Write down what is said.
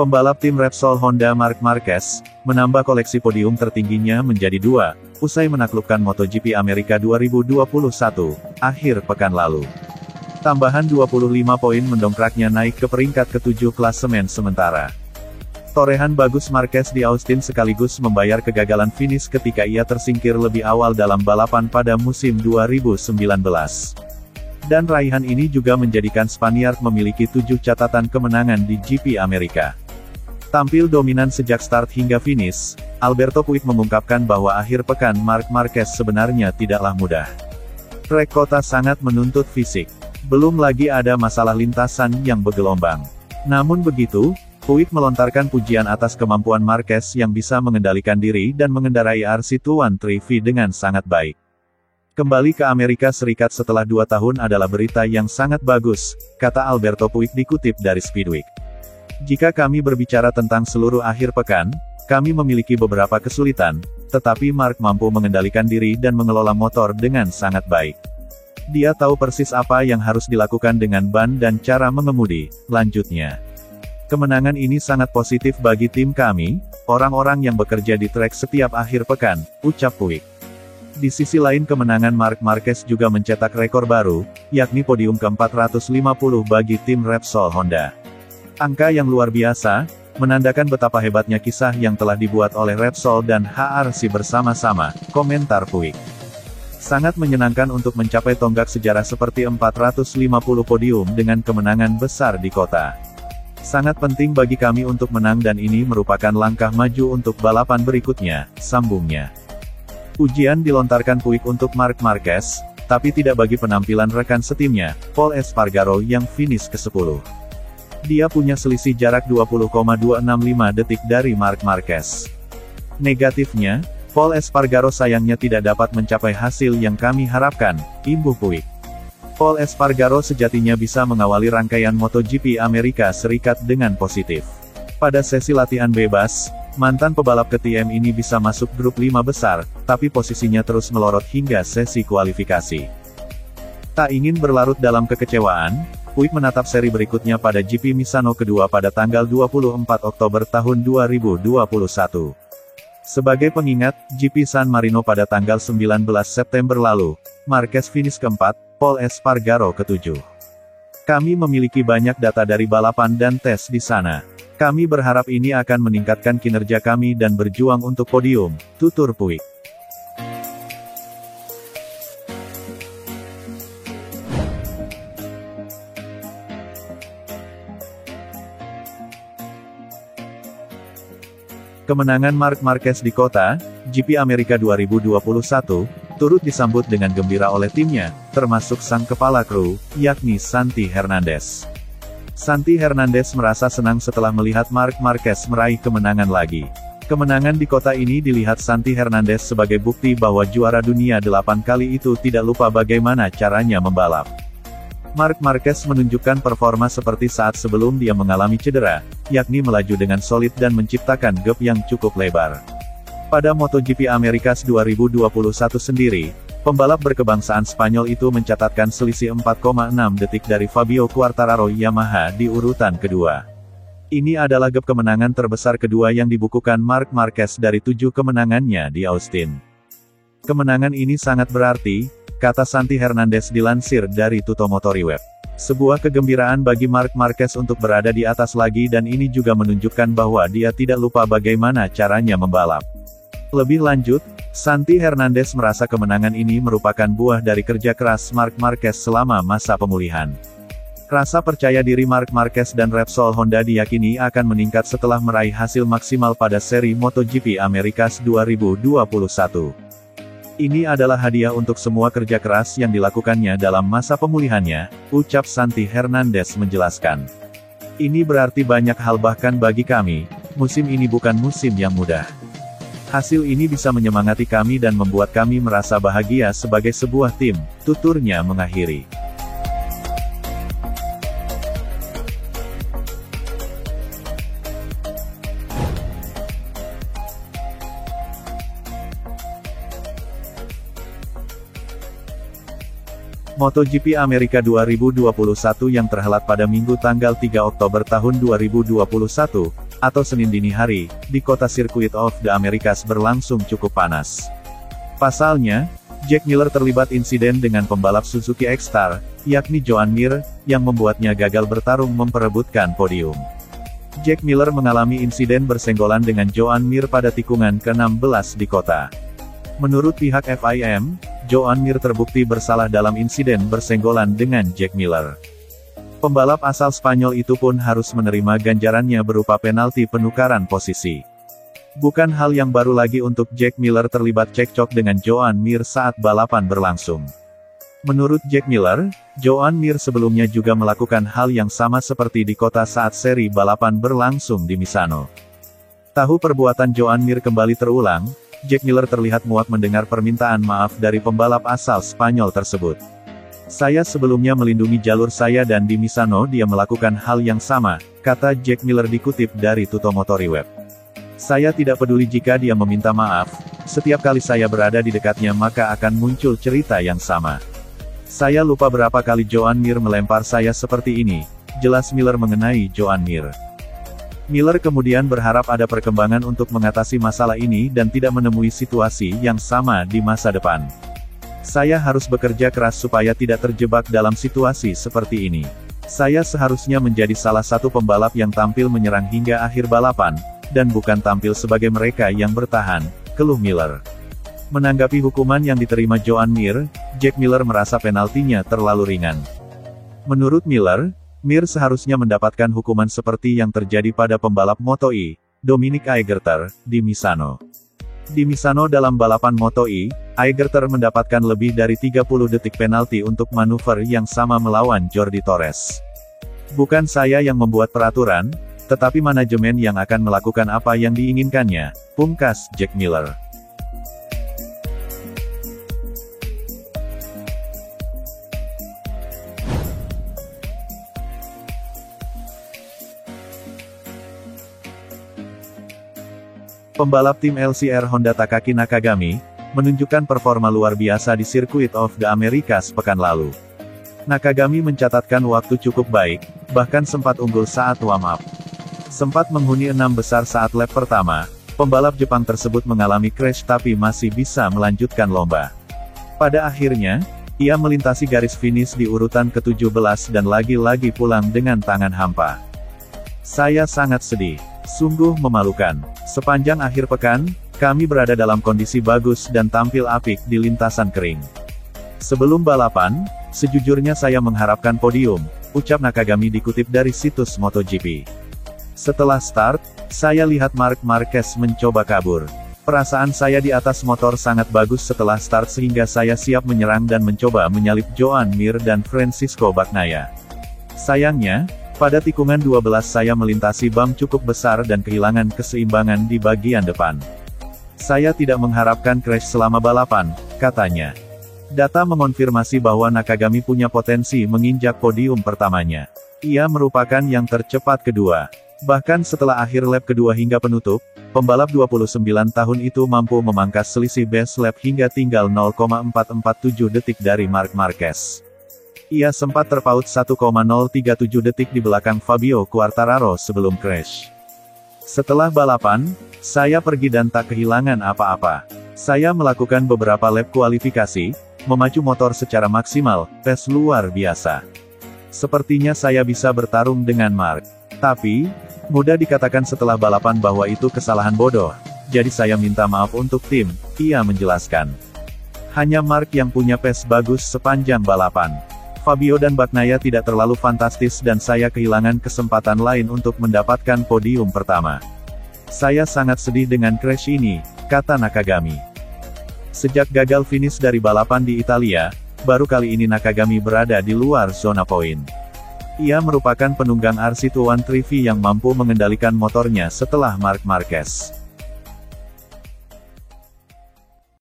Pembalap tim Repsol Honda Marc Marquez, menambah koleksi podium tertingginya menjadi 2, usai menaklukkan MotoGP Amerika 2021, akhir pekan lalu. Tambahan 25 poin mendongkraknya naik ke peringkat ke-7 klasemen sementara. Torehan bagus Marquez di Austin sekaligus membayar kegagalan finish ketika ia tersingkir lebih awal dalam balapan pada musim 2019. Dan raihan ini juga menjadikan Spaniard memiliki 7 catatan kemenangan di GP Amerika. Tampil dominan sejak start hingga finish, Alberto Puig mengungkapkan bahwa akhir pekan Marc Marquez sebenarnya tidaklah mudah. Trek kota sangat menuntut fisik. Belum lagi ada masalah lintasan yang bergelombang. Namun begitu, Puig melontarkan pujian atas kemampuan Marquez yang bisa mengendalikan diri dan mengendarai RC213V dengan sangat baik. Kembali ke Amerika Serikat setelah 2 tahun adalah berita yang sangat bagus, kata Alberto Puig dikutip dari Speedweek. Jika kami berbicara tentang seluruh akhir pekan, kami memiliki beberapa kesulitan, tetapi Marc mampu mengendalikan diri dan mengelola motor dengan sangat baik. Dia tahu persis apa yang harus dilakukan dengan ban dan cara mengemudi, lanjutnya. Kemenangan ini sangat positif bagi tim kami, orang-orang yang bekerja di trek setiap akhir pekan, ucap Puig. Di sisi lain kemenangan Marc Marquez juga mencetak rekor baru, yakni podium ke-450 bagi tim Repsol Honda. Angka yang luar biasa, menandakan betapa hebatnya kisah yang telah dibuat oleh Repsol dan HRC bersama-sama, komentar Puig. Sangat menyenangkan untuk mencapai tonggak sejarah seperti 450 podium dengan kemenangan besar di kota. Sangat penting bagi kami untuk menang dan ini merupakan langkah maju untuk balapan berikutnya, sambungnya. Pujian dilontarkan Puig untuk Marc Marquez, tapi tidak bagi penampilan rekan setimnya, Pol Espargaro yang finish ke-10. Dia punya selisih jarak 20,265 detik dari Marc Marquez. Negatifnya, Pol Espargaro sayangnya tidak dapat mencapai hasil yang kami harapkan, imbuh Puig. Pol Espargaro sejatinya bisa mengawali rangkaian MotoGP Amerika Serikat dengan positif. Pada sesi latihan bebas, mantan pebalap KTM ini bisa masuk grup 5 besar, tapi posisinya terus melorot hingga sesi kualifikasi. Tak ingin berlarut dalam kekecewaan, Puig menatap seri berikutnya pada GP Misano kedua pada tanggal 24 Oktober tahun 2021. Sebagai pengingat, GP San Marino pada tanggal 19 September lalu, Marquez finish keempat, Pol Espargaro ke-7. Kami memiliki banyak data dari balapan dan tes di sana. Kami berharap ini akan meningkatkan kinerja kami dan berjuang untuk podium, tutur Puig. Kemenangan Marc Marquez di kota GP Amerika 2021, turut disambut dengan gembira oleh timnya, termasuk sang kepala kru, yakni Santi Hernandez. Santi Hernandez merasa senang setelah melihat Marc Marquez meraih kemenangan lagi. Kemenangan di kota ini dilihat Santi Hernandez sebagai bukti bahwa juara dunia 8 kali itu tidak lupa bagaimana caranya membalap. Marc Marquez menunjukkan performa seperti saat sebelum dia mengalami cedera, yakni melaju dengan solid dan menciptakan gap yang cukup lebar. Pada MotoGP Amerika 2021 sendiri, pembalap berkebangsaan Spanyol itu mencatatkan selisih 4,6 detik dari Fabio Quartararo Yamaha di urutan kedua. Ini adalah gap kemenangan terbesar kedua yang dibukukan Marc Marquez dari 7 kemenangannya di Austin. Kemenangan ini sangat berarti, kata Santi Hernandez dilansir dari Tutto Motoriweb. Sebuah kegembiraan bagi Marc Marquez untuk berada di atas lagi dan ini juga menunjukkan bahwa dia tidak lupa bagaimana caranya membalap. Lebih lanjut, Santi Hernandez merasa kemenangan ini merupakan buah dari kerja keras Marc Marquez selama masa pemulihan. Rasa percaya diri Marc Marquez dan Repsol Honda diyakini akan meningkat setelah meraih hasil maksimal pada seri MotoGP Amerika 2021. Ini adalah hadiah untuk semua kerja keras yang dilakukannya dalam masa pemulihannya, ucap Santi Hernandez menjelaskan. Ini berarti banyak hal bahkan bagi kami, musim ini bukan musim yang mudah. Hasil ini bisa menyemangati kami dan membuat kami merasa bahagia sebagai sebuah tim, tuturnya mengakhiri. MotoGP Amerika 2021 yang terhelat pada Minggu tanggal 3 Oktober tahun 2021, atau Senin dini hari, di kota Circuit of the Americas berlangsung cukup panas. Pasalnya, Jack Miller terlibat insiden dengan pembalap Suzuki X-Star, yakni Joan Mir, yang membuatnya gagal bertarung memperebutkan podium. Jack Miller mengalami insiden bersenggolan dengan Joan Mir pada tikungan ke-16 di kota. Menurut pihak FIM, Joan Mir terbukti bersalah dalam insiden bersenggolan dengan Jack Miller. Pembalap asal Spanyol itu pun harus menerima ganjarannya berupa penalti penukaran posisi. Bukan hal yang baru lagi untuk Jack Miller terlibat cekcok dengan Joan Mir saat balapan berlangsung. Menurut Jack Miller, Joan Mir sebelumnya juga melakukan hal yang sama seperti di kota saat seri balapan berlangsung di Misano. Tahu perbuatan Joan Mir kembali terulang, Jack Miller terlihat muak mendengar permintaan maaf dari pembalap asal Spanyol tersebut. Saya sebelumnya melindungi jalur saya dan di Misano dia melakukan hal yang sama, kata Jack Miller dikutip dari Tutto Motori Web. Saya tidak peduli jika dia meminta maaf, setiap kali saya berada di dekatnya maka akan muncul cerita yang sama. Saya lupa berapa kali Joan Mir melempar saya seperti ini, jelas Miller mengenai Joan Mir. Miller kemudian berharap ada perkembangan untuk mengatasi masalah ini dan tidak menemui situasi yang sama di masa depan. Saya harus bekerja keras supaya tidak terjebak dalam situasi seperti ini. Saya seharusnya menjadi salah satu pembalap yang tampil menyerang hingga akhir balapan, dan bukan tampil sebagai mereka yang bertahan, keluh Miller. Menanggapi hukuman yang diterima Joan Mir, Jack Miller merasa penaltinya terlalu ringan. Menurut Miller, Mir seharusnya mendapatkan hukuman seperti yang terjadi pada pembalap Moto2, Dominic Aegerter, di Misano. Di Misano dalam balapan Moto2, Aegerter mendapatkan lebih dari 30 detik penalti untuk manuver yang sama melawan Jordi Torres. Bukan saya yang membuat peraturan, tetapi manajemen yang akan melakukan apa yang diinginkannya, pungkas Jack Miller. Pembalap tim LCR Honda Takaki Nakagami, menunjukkan performa luar biasa di Circuit of the Americas pekan lalu. Nakagami mencatatkan waktu cukup baik, bahkan sempat unggul saat warm-up. Sempat menghuni 6 besar saat lap pertama, pembalap Jepang tersebut mengalami crash tapi masih bisa melanjutkan lomba. Pada akhirnya, ia melintasi garis finish di urutan ke-17 dan lagi-lagi pulang dengan tangan hampa. Saya sangat sedih. Sungguh memalukan. Sepanjang akhir pekan, kami berada dalam kondisi bagus dan tampil apik di lintasan kering. Sebelum balapan, sejujurnya saya mengharapkan podium, ucap Nakagami dikutip dari situs MotoGP. Setelah start, saya lihat Marc Marquez mencoba kabur. Perasaan saya di atas motor sangat bagus setelah start sehingga saya siap menyerang dan mencoba menyalip Joan Mir dan Francisco Bagnaia. Sayangnya, pada tikungan 12 saya melintasi bump cukup besar dan kehilangan keseimbangan di bagian depan. Saya tidak mengharapkan crash selama balapan, katanya. Data mengonfirmasi bahwa Nakagami punya potensi menginjak podium pertamanya. Ia merupakan yang tercepat kedua. Bahkan setelah akhir lap kedua hingga penutup, pembalap 29 tahun itu mampu memangkas selisih best lap hingga tinggal 0,447 detik dari Marc Marquez. Ia sempat terpaut 1,037 detik di belakang Fabio Quartararo sebelum crash. Setelah balapan, saya pergi dan tak kehilangan apa-apa. Saya melakukan beberapa lap kualifikasi, memacu motor secara maksimal, tes luar biasa. Sepertinya saya bisa bertarung dengan Marc. Tapi, mudah dikatakan setelah balapan bahwa itu kesalahan bodoh, jadi saya minta maaf untuk tim, ia menjelaskan. Hanya Marc yang punya pace bagus sepanjang balapan. Fabio dan Bagnaia tidak terlalu fantastis dan saya kehilangan kesempatan lain untuk mendapatkan podium pertama. Saya sangat sedih dengan crash ini, kata Nakagami. Sejak gagal finish dari balapan di Italia, baru kali ini Nakagami berada di luar zona poin. Ia merupakan penunggang RC213V yang mampu mengendalikan motornya setelah Marc Marquez.